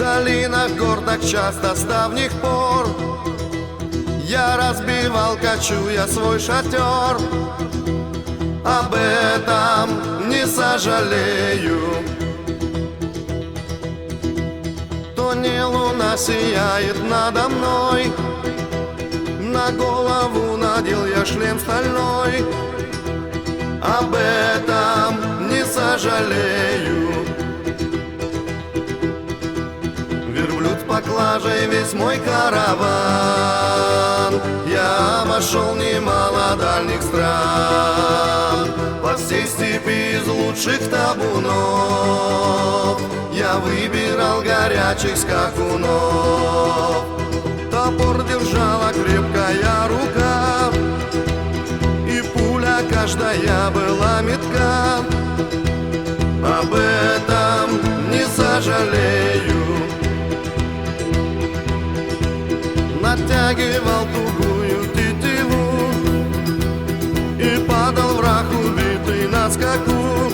долинах гор так часто с давних пор я разбивал, кочуя свой шатер. Об этом не сожалею. То не луна сияет надо мной, на голову надел я шлем стальной. Об этом не сожалею. Верблюд поклажей весь мой караван, я обошел немало дальних стран. По всей степи из лучших табунов я выбирал горячих скакунов. Топор держала крепкая рука, и пуля каждая была метка. Об этом не сожалею. Натягивал тугую тетиву, и падал враг убитый на скаку.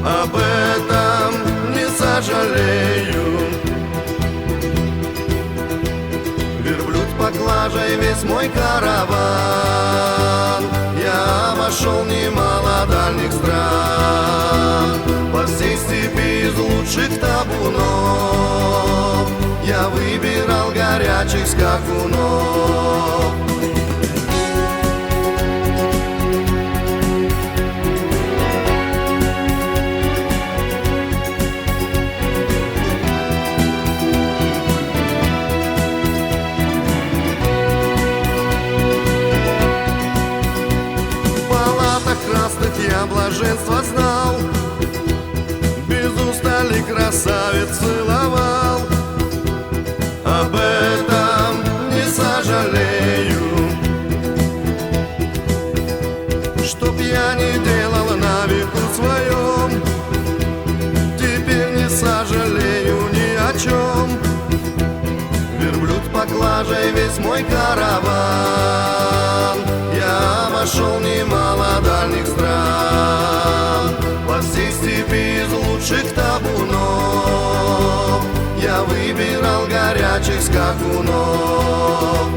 Об этом не сожалею. Верблюд поклажей весь мой караван, я обошел немало дальних стран. По всей степи из лучших табунов я выбирал горячих скакунов. В палатах красных я блаженство знал, без устали красавиц целовал. Об этом не сожалею. Чтоб я не делал на веку своем, теперь не сожалею ни о чем. Верблюд поклажей весь мой караван, я обошел немало дальних стран. По всей степи из лучших табунов я выбирал горячих скакунов.